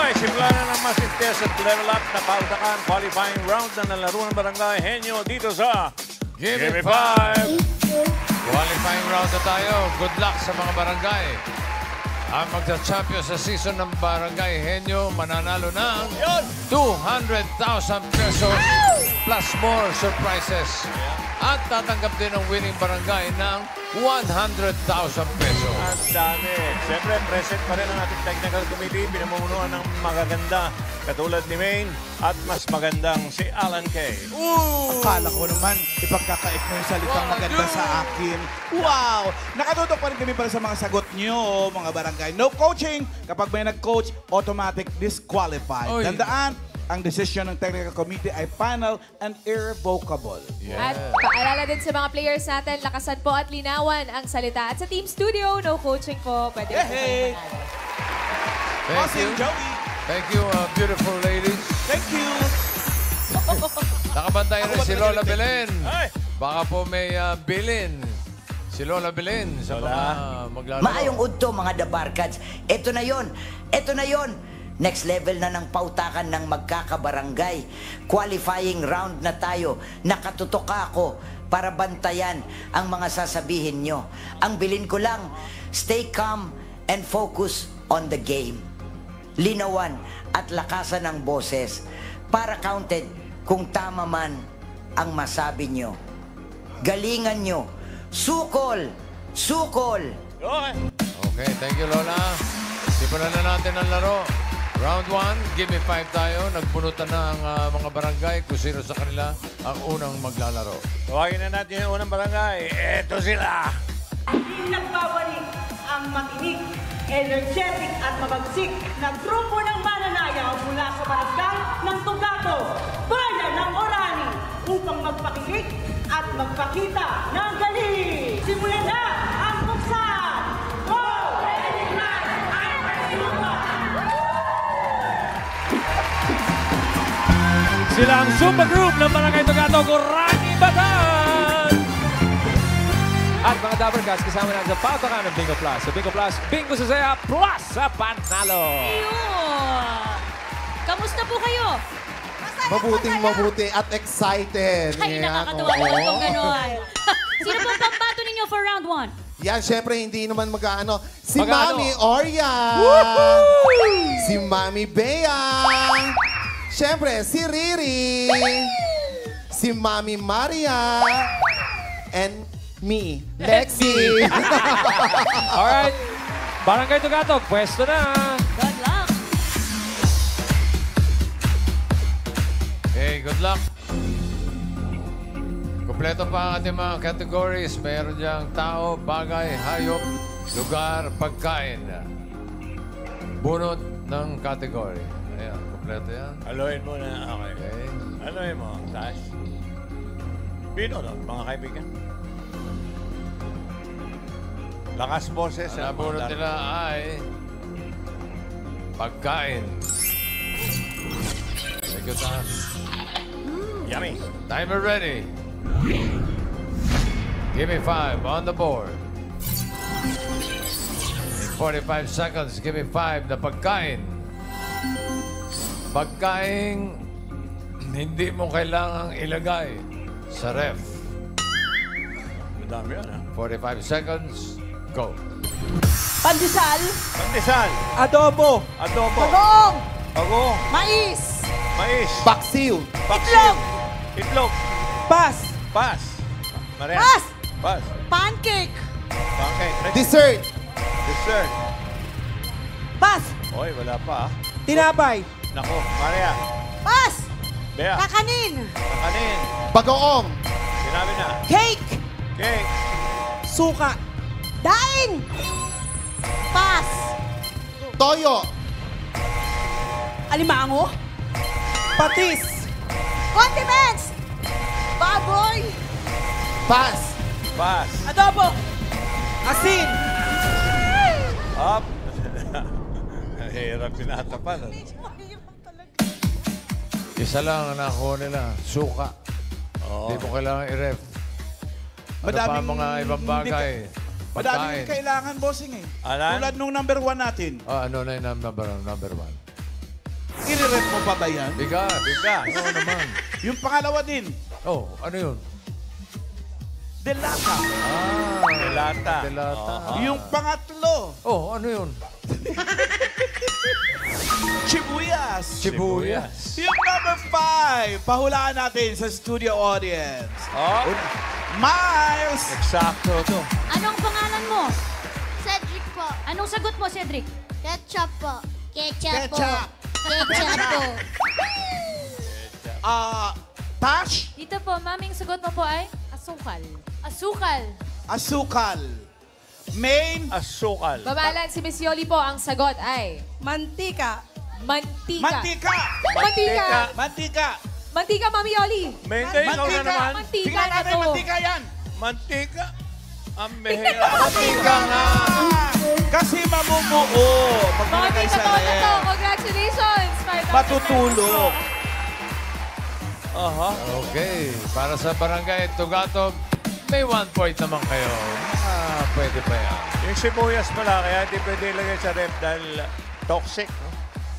Barangay, simula na ng mas intense at level up na pautakan qualifying round na nalaro ng Barangay Henyo dito sa Give Give Me Me Five. Qualifying round na tayo. Good luck sa mga barangay. Ang magta-champion sa season ng Barangay Henyo mananalo ng 200,000 pesos plus more surprises. At tatanggap din ang winning barangay ng 100,000 pesos. Ang dami. Siyempre, present pa rin ang ating technical committee. Pinamumunuan ng magaganda katulad ni Maine at mas magandang si Alan Kay. Akala ko naman, ipagkakait mo yung salitang maganda sa akin. Wow! Nakatutok pa rin kami para sa mga sagot nyo, mga barangay. No coaching. Kapag may nag-coach, automatic disqualified. Oy. Tandaan, ang desisyon ng technical committee ay final and irrevocable. At paalala din sa mga players natin, lakasan po at linawan ang salita. At sa Team Studio, no coaching po. Pwede po Hey! kayo manalo. Thank Bossing you. Joey! Thank you, beautiful ladies. Thank you! Nakabantay rin si Lola Belen. Ay! Baka po may bilin. Si Lola Belen sa mga maglalaro. Maayong udto, mga dabarkads. Ito na yon. Ito na yon. Next level na ng pautakan ng magkakabarangay. Qualifying round na tayo. Nakatutok ako para bantayan ang mga sasabihin nyo. Ang bilin ko lang, stay calm and focus on the game. Linawan at lakasan ng boses para counted kung tama man ang masabi nyo. Galingan nyo. Sukol! Sukol! Okay. Okay, thank you, Lola. Simulan na natin ang laro. Round 1, give me 5 tayo. Nagpunutan na ang mga barangay kung sino sa kanila ang unang maglalaro. Tawagin na natin yung unang barangay. Eto sila. Hindi nagbabalik ang makinig, energetic at mabagsik na grupo ng mananayaw mula sa barangay ng Tugato, bayan ng Orani, upang magpakilig at magpakita ng galing. Simulan na ang buksan! Go! Ready, right, I'm ready, Sila ang Zumba Group ng Barangay Tugato, Gurani, Bataan! At mga Dabarcats, kasama natin sa pautakan ng Bingo Plus. Sa Bingo Plus, Bingo sa Saya Plus sa Panalo! Ayun! Kamusta po kayo? Mabuting-mabuti at excited. Ay, Yan, nakakatawa oo. naman itong gano'n. Sino po ang pambato ninyo for round 1? Yan, syempre, hindi naman mag-ano. Si Mag-ano? Mami Orya. Si Mami Bea. Syempre, si Riri. Si Mami Maria. And me, Lexi. Alright, Barangay Tugato, pwesto na! Good luck! Okay, good luck. Kompleto pa ang ating mga categories. Meron diyang tao, bagay, hayop, lugar, pagkain. Bunot ng category. Ayan, kompleto yan. Aloyin mo na. Okay. Okay. Aloyin mo. Taas. Pino no, mga kaibigan. Lakas boses. Ang nabunot nila ay pagkain. Thank you, Taas. Yummy. Timer ready. Give me 5 on the board. 45 seconds. Give me 5 na pagkain. Pagkain hindi mo kailangang ilagay sa ref. Madami yan, ha? 45 seconds. Go. Pandesal, Pandesal. Adobo! Adobo. bagong, Bagong. mais, Mais. Baksiw. Paksiw. Itlog. Pas! Pas. Maria. Pas. Pas. pancake, Pancake. Dessert. Dessert. pas, Oy, wala pa, ah. Tinapay! Nako, Maria. pas, Bea. kakanin, Kakanin. Bagoong. Sinabi na. cake, Cake. Suka! daing, pas, Toyo. alimango, Patis! condiments, baboy, Pas. Pas. adobo, Asin! Up. Hirap tinatapan. Isa lang ang nakuha nila. Suka. Oo. Hindi mo kailangan i-ref. Ano pa ang mga ibang bagay? Madaming Pagkain. kailangan, bossing eh. Alan? Tulad nung number 1 natin. Ano na yung number one? I-rep mo pa ba yan? Bigas. Bigas. Oo naman. Yung pangalawa din, Oh, ano yun? delata. Delata. Delata. Yung pangatlo, Oh, ano yun? chibuyas. Sibuyas. Yung number 5, pahulaan natin sa studio audience. Oh, Miles! eksakto to. Anong pangalan mo? Cedric po. Anong sagot mo, Cedric? Ketchup po. Ketchup po. Ketchup. Ketchup po. Tash, Dito po, maming sagot mo po ay asukal. Asukal. asukal. Main, Asukal. Babalan si Miss Yoli po, ang sagot ay Mantika. mantika. mantika. Mantika. Mantika. Mantika, Mami Yoli. Mente, ikaw na naman. Mantika Tingnan na natin, to. mantika yan. Mantika. Ang behera. Mantika nga. Kasi mamumuo. Pag Mami, nilagay sa totoo na to. ref. Congratulations. 5,000 Matutulog. Aha. Okay. Para sa barangay Tugatog, may 1 point naman kayo. Pwede pa yan. Yung sibuyas pala, kaya hindi pwede ilagay sa ref dahil toxic. No?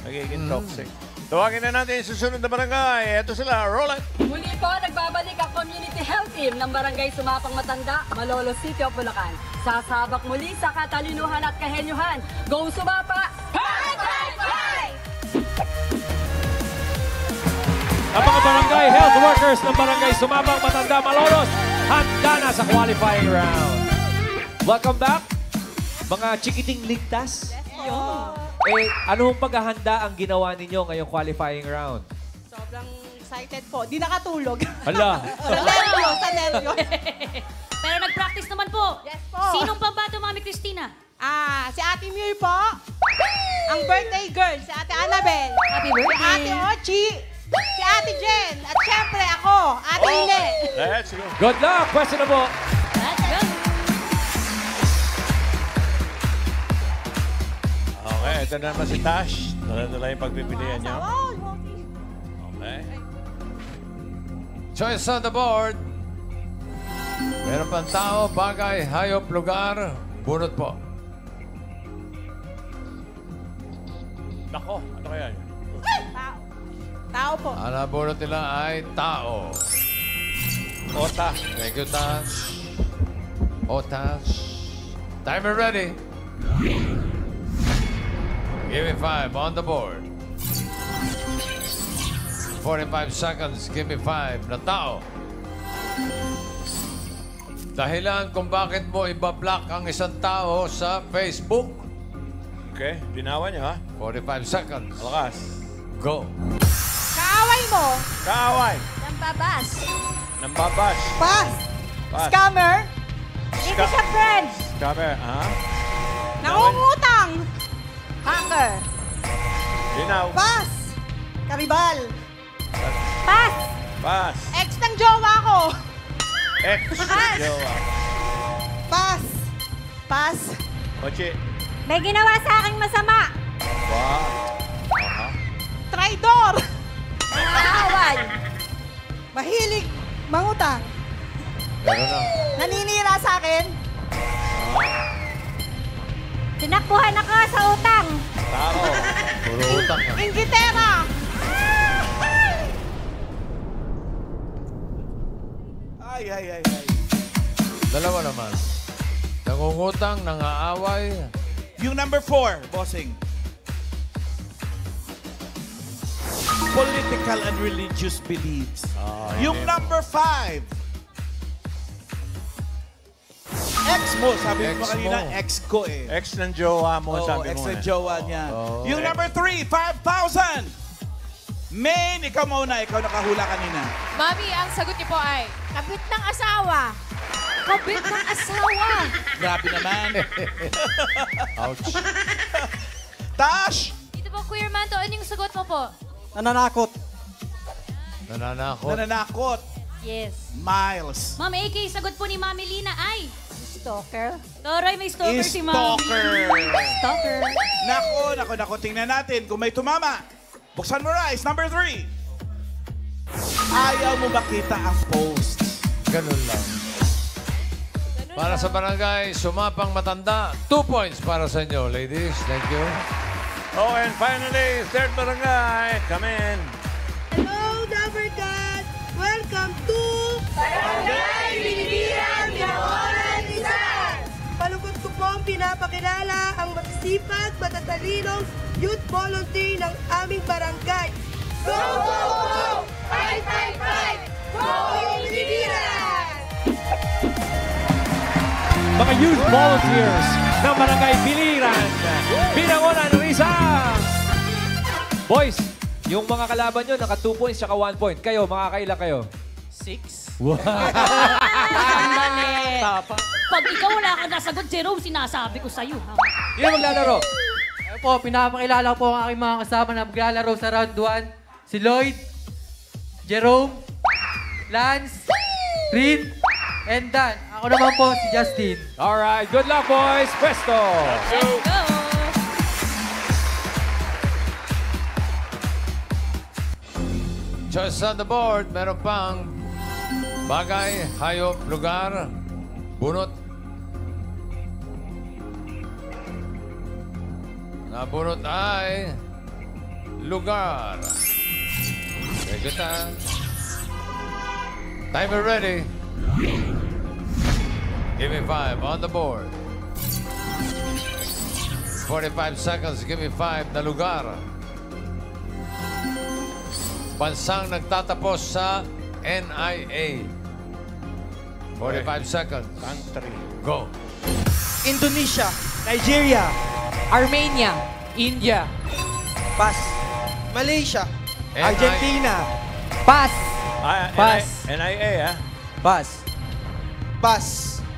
Nagiging toxic. Tawagin na natin yung susunod na barangay. Ito sila, Roland. Muli po, nagbabalik ang Community Health Team ng Barangay Sumapang Matanda, Malolos City of Bulacan. Sasabak muli sa katalinuhan at kahenyuhan. Go Sumapa! Hey! Hey! Hey! Ang mga barangay health workers ng barangay Sumabang Matanda Malolos, handa na sa qualifying round. Welcome back, mga chikiting ligtas. Ano hong paghahanda ang ginawa ninyo ngayong qualifying round? Sobrang excited po. Di nakatulog. Hala, Sa nervyo. Pero nag-practice naman po. Yes po. Sinong pambato, Mami Christina? Si Ate Miu po. Ang birthday girl, si Ate Annabel. Happy Si birthday. Ate Ochi. Si Ate Jen. At syempre ako, Ate Ine. Let's go. good luck! Question na po. Let's go. Okay, ito na naman si Tash. Dala-dala yung pagpipilian niya. Okay. Choice on the board. Meron pang tao, bagay, hayop, lugar. Bunot po. Nako, ano kaya yun? Tao po. Ang nabunot nila ay tao. Ota. Thank you, Tash. Tash. Timer ready. Give me 5 on the board. 45 seconds. Give me 5 na tao. Dahilan kung bakit mo iba-block ang isang tao sa Facebook. Okay, binawan niyo ha. 45 seconds. Malakas. Go. Kaaway mo. Kaaway. Nambabas. Nambabash. Pass. Pass. Scammer. Hindi siya friends. Scammer, ha? Nangungutang. Hacker. Linaw. Pass. Karibal. Pass. Pass. Ex ng jowa ko. X. Pass. Jowa. Pass. Pass. Ochi. May ginawa sa aking masama. Wow. Aha. Traidor. Kaaway. Mahilig mangutang. Meron na. Naninira sa akin. Tinakbuhan ako sa utang. Tao. Puro utang ka. Ingitera. Ay. Dalawa naman. Nangungutang, nangaaway. Yung number 4, bossing. Political and religious beliefs. Yung number 5. Ex mo, sabi mo Ex kanina, mo. ex ko eh. Ex ng jowa mo, Oo, sabi ex mo na eh. jowa niya. Oo. Yung number 3, 5,000. Main, ikaw muna. Ikaw nakahula kanina. Mami, ang sagot niyo po ay Kabit ng asawa. kabit ng asawa. Grabe naman. Ouch. Tash! Dito po, Queer Manto, ano yung sagot mo po? Nananakot. Nananakot. Nananakot. Yes. Miles. Ma'am AK, sagot po ni Mami Lina ay... Stalker. Toray, may stalker si Mami. Stalker. Stalker. Nako. Tingnan natin kung may tumama. Buksan mo rice. Number 3. Ayaw mo makita ang post. Ganun lang. Para sa barangay, Sumapang Matanda, 2 points para sa inyo, ladies. Thank you. Oh, and finally, third barangay. Come in. Hello, Dabarkad! Welcome to Barangay Bilibiran, Binaoran, Rizal! Palugod ko po ang pinapakilala ang magsipag, matatalinong youth volunteer ng aming barangay. Go, go, go! Fight, fight, fight! Go, Bilibiran! Mga youth volunteers ng Barangay Biliran, Binangonan, Rizal. Boys, yung mga kalaban nyo, naka 2 points tsaka 1 point. Kayo, makakaila kayo? 6. Wow. Sandali. Pag ikaw wala ka nasagot, Jerome, sinasabi ko sa'yo. Ha? Sino maglalaro? Ayun po, pinapakilala ko po ang aking mga kasama na maglalaro sa round 1. Si Lloyd, Jerome, Lance, Reed, and Dan. Ako naman po si Justin. Alright, good luck boys. Presto! Let's go. Choice on the board. Meron pang bagay, hayop, lugar, bunot. Nabunot ay lugar. Okay, good time. Timer ready. Give me 5 on the board. 45 seconds. Give me 5 na lugar. Bansang nagtatapos sa NIA. 45 seconds. Country. Go. Indonesia. Nigeria. Armenia, India, Pass. Malaysia. Argentina. Pass, Pass. NIA, ha? Pass. Pass.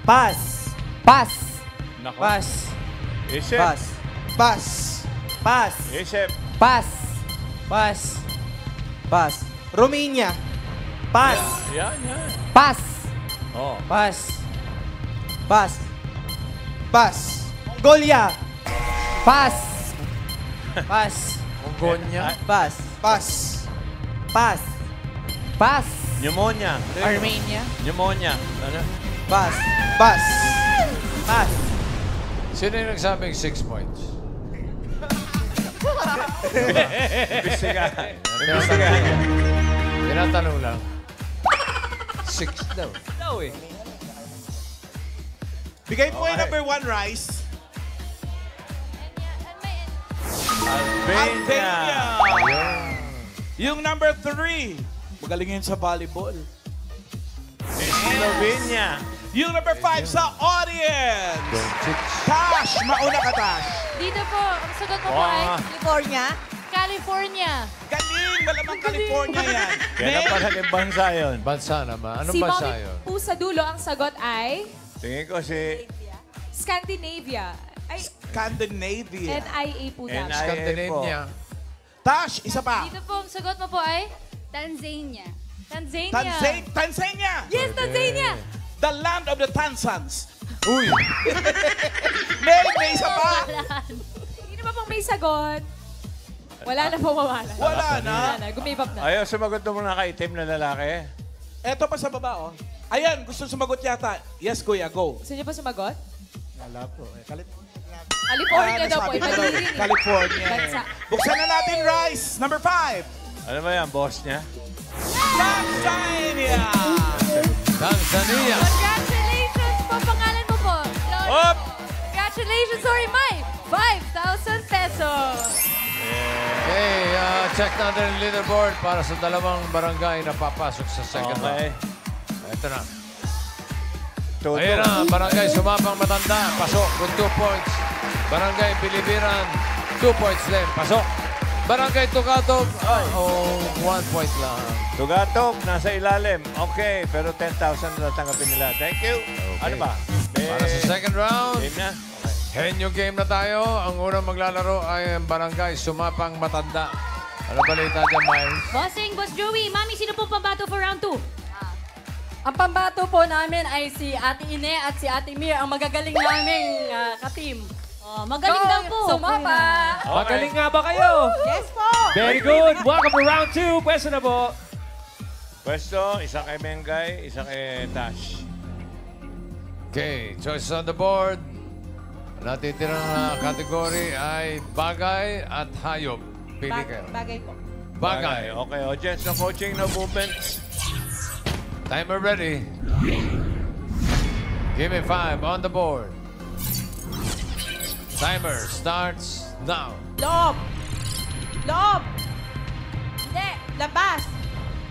Pass. Pass, Nako. Pass. Isip. Pass. Pass. Pass. Isip. Pass, Pass. Pass. Romania. Pass. Yan, yan. Pass, Oh. Pass. Pass. Pass. Mongolia. Pass, Pass. Mongolia. Pass. Pass. Pass. Pass, Pneumonia. Armenia, Pneumonia. Ano? Pass. Pass. Pass. Sino yung nagsabing 6 points? Bisigahan. Tinatanong lang. 6 daw. Daw eh. Bigay po yung number 1, Rice. Albania. Yung number 3. Magaling yun sa volleyball. Slovenia. Yung number 5 sa audience. Tash, mauna ka, Tash. Dito po, ang sagot mo po ay California. California. Galing, malamang California yan. Kaya pala yung bansa yun. Bansa naman. Anong Si bansa Mommy yun? po sa dulo, ang sagot ay Tingin ko si Scandinavia. Ay, Scandinavia. NIA po dapat. Scandinavia. Tash, isa pa. Dito po, ang sagot mo po ay Tanzania. Tanzania. Tanzania. Yes, Tanzania. The land of the Tanzans. Uy! May isa pa. Hindi naman pong may sagot. Wala na po mawala. Wala na. Wala na, gumibap na. Ayaw sumagot mo muna kay itim na lalaki. Eto pa sa baba, oh. Ayan, gusto sumagot yata. Yes, kuya, go. Gusto niyo po sumagot? Wala po. California daw po. Iba din eh. California. Bansa. Buksan na natin, Rice. Number 5. Ano ba yan, boss niya? Tanzania. Tanzania. Congratulations po, pangalan mo po. Lord. Hop! Congratulations, sorry, Mike. 5,000 pesos. Okay, check natin ang leaderboard para sa dalawang barangay na papasok sa second Okay. round. Ito na. Toto. Ayan na, barangay Sumapang Matanda, pasok with 2 points. Barangay Bilibiran, 2 points din, pasok. Barangay Tugatog, 1 point lang. Tugatog, nasa ilalim. Okay, pero 10,000 na tanggapin nila. Thank you. Ano ba? Para sa second round, Game na? henyo game na tayo. Ang unang maglalaro ay ang barangay Sumapang Matanda. Ano balita dyan, Miles? Bossing, Boss Joey, Mami, sino po pambato for round 2? Ang pambato po namin ay si Ate Ine at si Ate Mir, ang magagaling naming ka-team. Oh, magaling daw po. Sumapa! Magaling nga ba kayo? Yes po! Very good. Welcome to round 2. Pwesto na po. Pwesto, isa kay Mengay, isa kay Tash. Okay, choices on the board. Natitirang category ay bagay at hayop. Pili kayo. Bagay po. Bagay. Okay, audience, no coaching, no movements. Timer ready. Give me 5 on the board. Timer starts now. Loob. Loob. Hindi. Labas.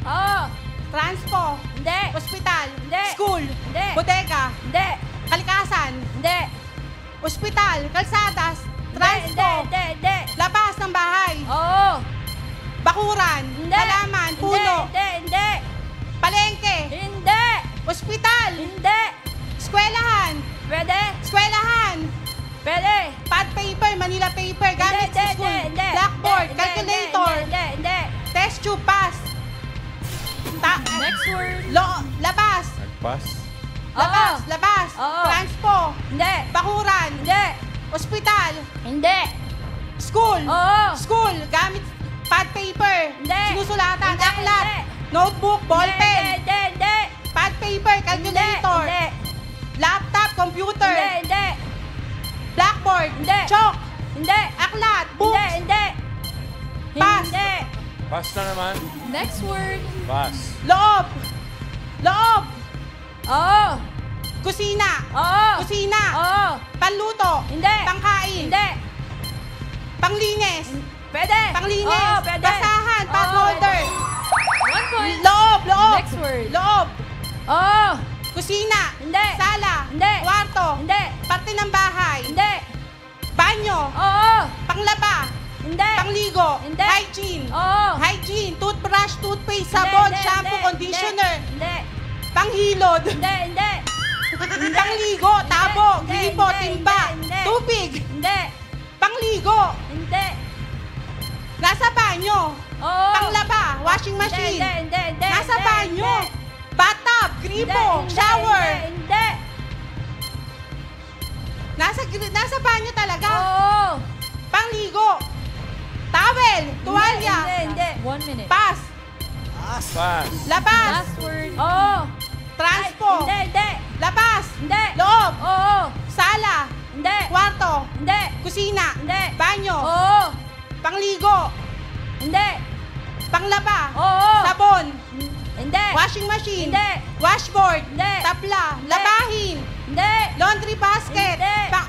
Oo. Transpo. Hindi. Ospital. Hindi. School. Hindi. Bodega. Hindi. Kalikasan. Hindi. Ospital. Kalsadas. Hindi. Transpo. Hindi. Hindi. Labas ng bahay. Oo. Bakuran. Hindi. Halaman. Puno. Hindi. Hindi. Palengke. Hindi. Ospital. Hindi. Eskwelahan. Pwede. Eskwelahan. Pwede. Pad paper. Manila paper. Gamit sa school. Hindi. Blackboard. Hindi. Calculator. Hindi. Hindi. Test tube. Pass. Next word. Labas. Nagpas. Labas. Oo. Labas. Oo. Transpo. Hindi. Bakuran. Hindi. Ospital. Hindi. School. Oo. School. Gamit pad paper. Hindi. Sinusulatan. Hindi. Aklat. Hindi. Notebook. Ballpen. Hindi. Hindi. Pad paper. Calculator. Hindi. Laptop. Computer. Hindi. Hindi. Blackboard. Hindi. Chalk. Hindi. Aklat. Books. Hindi. Hindi. Pass. Hindi. Pass na naman. Next word. Pass. Loob. Loob. Oo. Kusina. Oo. Kusina. Oo. Panluto. Hindi. Pangkain. Hindi. Panglinis. Pwede. Panglinis. Oo, pwede. Basahan. Oo, Pad holder. 1 point. Loob. Loob. Next word. Loob. Oo. Kusina. Hindi. Sala. Hindi. Kwarto. Hindi. Parte ng bahay. Hindi. Banyo. Oo. Panglaba. Hindi. Pangligo. Hindi. Hygiene. Oo. Hygiene. Toothbrush, toothpaste, sabon, Hindi, shampoo, hindi, conditioner. Hindi. Panghilod. Hindi. Hindi. Pangligo. Tabo. Hindi, Gripo. hindi, Timba. hindi. Tubig. Hindi. Pangligo. Hindi. Nasa banyo. Oo. Panglaba. Washing machine. Hindi. Hindi. Hindi. Nasa Hindi, banyo. hindi. Bathtub. Gripo. Hindi, Shower. Hindi. Nasa banyo talaga. Oo. Pangligo. Towel. Tuwalya. Hindi. 1 minute. Pass. Pass. Labas. Last word. Oo. Transpo. Hindi. Hindi. Labas. Hindi. Loob. Oo. Sala. Hindi. Kwarto. Hindi. Kusina. Hindi. Banyo. Oo. Pangligo. Hindi. Panglaba. Oo. Sabon. Hindi. Washing machine. Hindi. Washboard. Hindi. Tabla. Hindi. Labahin. Hindi. Laundry basket. Hindi.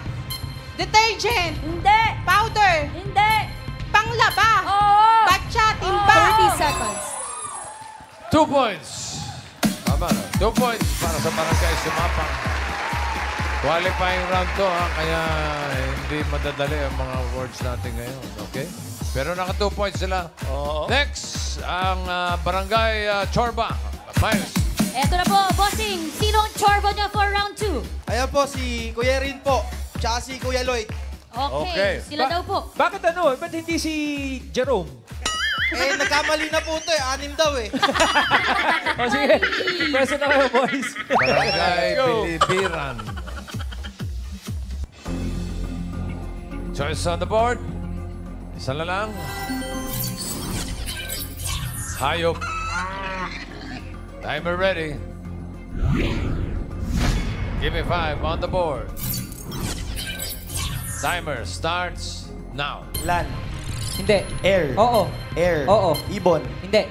Detergent. Hindi. Powder. Hindi. Panglaba. Oo. Batsa. Timba. 30 seconds. 2 points. Tama na. 2 points para sa Barangay Sumapang. Qualifying round to, ha? Kaya hindi madadali ang mga words natin ngayon. Okay? Pero naka 2 points sila. Oo. Next, ang Barangay Chorba. Miles. Eto na po, bossing. Sino ang chorbo niya for round 2? Ayan po, si Kuya Rin po. Tsaka si Kuya Lloyd. Okay. Sila daw po. Bakit ano? Ba't hindi si Jerome? Eh, nagkamali na po ito eh. 6 daw eh. O sige, present na kayo, boys. Barangay Go. Bilibiran. Choice on the board. Isa na lang. Hayop. Timer ready. Give me 5 on the board. Timer starts now. Land. Hindi. Air. Oo. Air. Oo. Ibon. Hindi.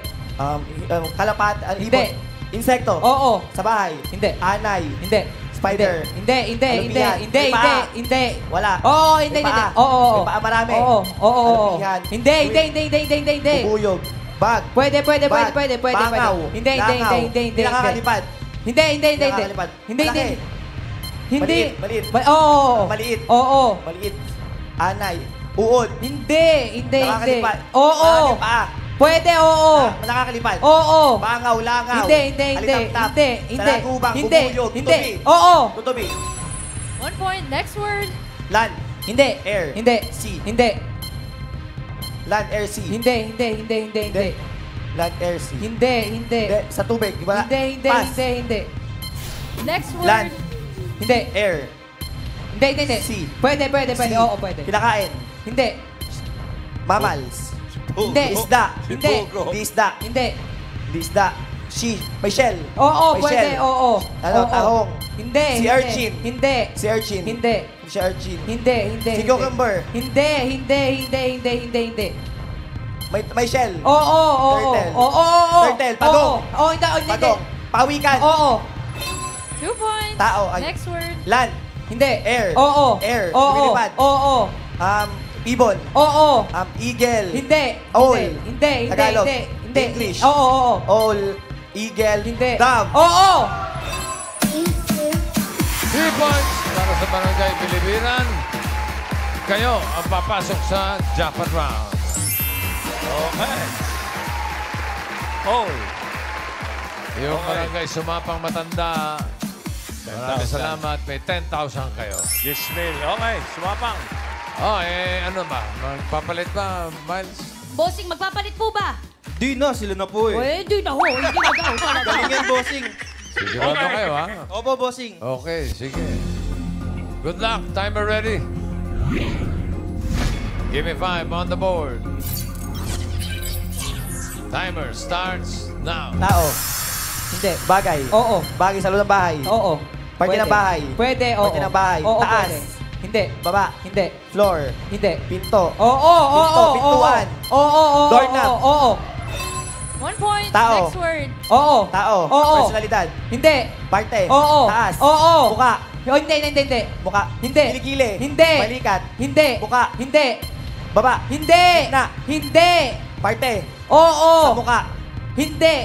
Kalapat. Hindi. Ibon. Insekto. Oo. Sa bahay. Hindi. Anay. Hindi. Spider. Hindi. Hindi. Hindi. Alumihan. Hindi. May Hindi. paa. Hindi. Wala. Oo. Hindi. May Hindi. paa. Oo. May paa marami. Oo. Oo. Alumihan. Hindi. Hindi. Hindi. Hindi. Hindi. Hindi. Bubuyog. Bag. Pwede. Pwede. Pwede. Bag. Pwede. Pwede. Bangaw. Hindi. Hindi. Langaw. Hindi. Hindi. Nakakalipad. Hindi. Hindi. Hindi. Hindi. Nakakalipad. Hindi. Hindi. Malaki. Hindi. Maliit. Oo. Maliit. Oo. Maliit. Anay. Uod. Hindi. Hindi. Hindi. Nakakalipad. Oo. Malaki paa. Pwede. Oo. Nakakalipad. Oo. Bangaw. Langaw. Hindi. Hindi. Hindi. Alitap-tap. Hindi. Hindi. Salagubang. Hindi. Bubuyog. Hindi. Tutubi. Oo. Tutubi. 1 point. Next word. Land. Hindi. Air. Hindi. Sea. Hindi. Land, air, sea. Hindi. Hindi. Hindi. Hindi. Hindi. Land, air, sea. Hindi. Hindi. Hindi. Sa tubig, di ba? Hindi. Hindi. Pass. Hindi. Hindi. Next word. Land. Hindi. Air. Hindi. Hindi. Hindi. Sea. Pwede. Pwede. Pwede. Sea. Oo. Pwede. Kinakain. Hindi. Mammals. Hindi. Isda. Hindi. Hindi isda. Hindi. Hindi isda. She. May shell. Oo. May Pwede. shell. Oo. Ano? Oo. Tahong. Si hindi. Urchin. Hindi. Si Urchin. Hindi. Si Urchin. Hindi. Si Cucumber. Hindi. May shell. Oo. Turtle. Oo. Turtle. Pagong. Oo, hindi. Pagong. Pawikan. Oo. 2 points. Tao. Ay. Next word. Land. Hindi. Air. Oo. Air. Oo. Lumilipad. Oo. Ibon. Oo. Eagle. Hindi. Owl. Hindi. Tagalog. Hindi. English. Oo. Owl. Eagle. Hindi. Dove. Oo. 3 points para sa Barangay Bilibiran. Kayo ang papasok sa jackpot round. Okay. Oh. Yung Okay. barangay Sumapang Matanda, maraming 10,000. salamat. May 10,000 kayo. Gismil. Okay, sumapang. Ano ba? Magpapalit ba, Miles? Bossing, magpapalit po ba? Di na, sila na po eh. Hindi na ho. Hindi na daw. Galingan, bossing. Sigurado Okay. kayo, ha? Opo, bossing. Okay, sige. Good luck. Timer ready? Give me 5 on the board. Timer starts now. Tao. Hindi. Bagay. Oo. Bagay sa loob ng bahay. Oo. Parte ng bahay. Pwede, oo. Parte ng bahay. Oo, Taas. pwede. Hindi. Baba. Hindi. Floor. Hindi. Pinto. Oo. Pinto. Pintuan. Oo. Doorknob. Oo. 1 point. Tao. Next word. Oo. Tao. Oo. Personalidad. Hindi. Parte. Oo. Taas. Oo. Muka. Oh, hindi. Muka. Hindi. Kilikili. Hindi. Balikat. Hindi. Muka. Hindi. Baba. Hindi. Gitna. Hindi. Parte. Oo. Sa muka. Hindi.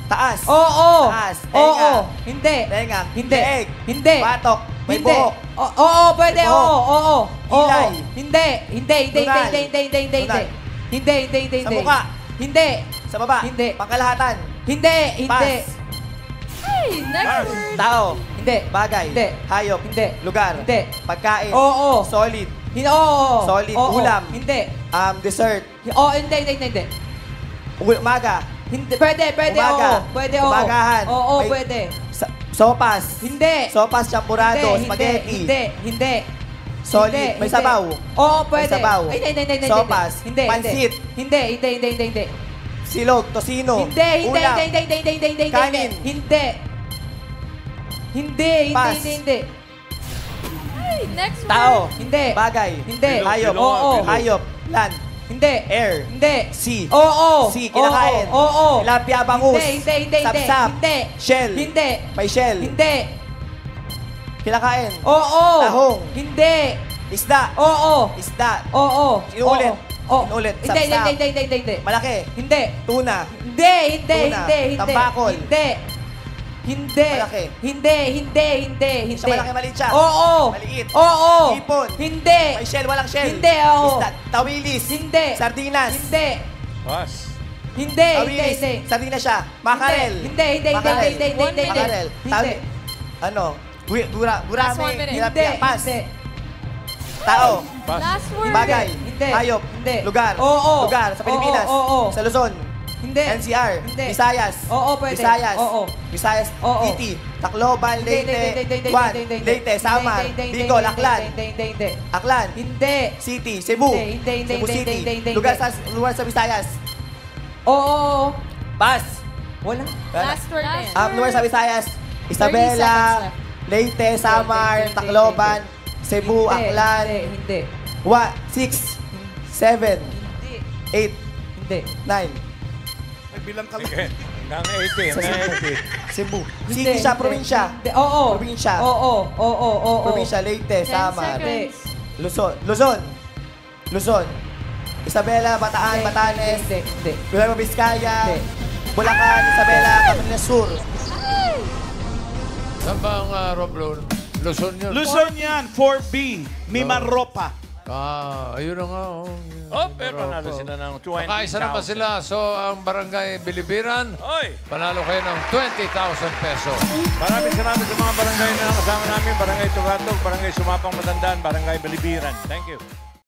Taas. Oo. Taas. Oo. Tenga. Hindi. Tenga. Hindi. Leeg. Hindi. Batok. May Hindi. buhok. Oo, pwede. May buhok. Oo. Kilay. Hindi. Lunal. Hindi. Sa muka. Hindi. Sa baba. Hindi. Pangkalahatan. Hindi. Pass. Hey, next word. Tao. Hindi. Bagay. Hindi. Hayop. Hindi. Lugar. Hindi. Pagkain. Oo. Solid. Oo. Solid. Oo. Ulam. Hindi. Dessert. Oo, hindi. Umaga. Hindi. Pwede. Umaga. Oo. Pwede, oo. Umagahan. Oo, May- pwede. Sopas. Hindi. Sopas champurado. Hindi. Spaghetti. Hindi. Solid. Hindi, May hindi. sabaw. Oo, pwede. May sabaw. Ay, hindi. Sopas. Hindi. Pansit. Hindi. Silog. Tosino. Hindi. Ulam. Kanin. Pass. Hindi. Hey, next word. Tao. Hindi. Bagay. Hindi. Hayop. Oo. Hayop. Land. Hindi. Air. Hindi. Sea. Oo. Sea. Kinakain. Oo. Tilapia. Bangus. Hindi. Sapsap. Hindi. Shell. Hindi. May shell. Hindi. Kinakain. Oo. Tahong. Hindi. Isda. Oo. Isda. Oo. Inuulit. Oo. Inuulit. Hindi. Sapsap. Hindi. Malaki. Hindi. Tuna. Hindi. Tuna. Tambakol. Hindi. Malaki. Hindi. Siya malaki, maliit siya. Oo. Maliit. Oo. Hipon. Hindi. May shell, walang shell. Hindi, oo. Isda. Tawilis. Hindi. Sardinas. Hindi. Pass. Hindi. Tawilis. Sardinas siya. Makarel. Hindi. Makarel. Hindi. Makarel. Hindi. Gurame. Last 1 minute. Tilapia. Hindi. Pass. Tao. Last word. Bagay. Hindi. Hayop. Hindi. Lugar. Oo. Lugar sa Pilipinas. Oo. Sa Luzon. Hindi. NCR. Hindi. Visayas. Oo, pwede. Visayas. Oo. Visayas. Oo. Titi. Tacloban. Leyte. Hindi. Juan. Leyte. Samar. Bicol. Aklan. Hindi. Aklan. Hindi. City. Cebu. Hindi. Cebu City. Hindi. Lugar sa Visayas. Oo. Pass. Wala. Last word na yan. Lugar sa Visayas. 30 Isabela. seconds Leyte. Samar. Tacloban. Cebu. Aklan. Hindi. 6, 7, Hindi. 8, Hindi. 9. Nagbilang ka Sige. Hanggang 80. Sa Hanggang Cebu. 80. Cebu. Hindi, City siya, hindi, probinsya. hindi. Oo. Probinsya. Oo. Probinsya, Leyte, 10 Samar. seconds. Luzon. Isabela, Bataan, Hindi, Batanes. Hindi. Nueva Vizcaya. Hindi. Bulacan, Isabela, Camarines Sur. Saan ba ang Romblon? Luzon yun? Luzon yan, 4B. Mimaropa. Ayun na nga. Oh, pero panalo sila ng 20,000. Nakaisa naman sila. So, ang Barangay Bilibiran, Oy! panalo kayo ng 20,000 pesos. Maraming salamat sa mga barangay na kasama namin. Barangay Tugatog, Barangay Sumapang Matandaan, Barangay Bilibiran. Thank you.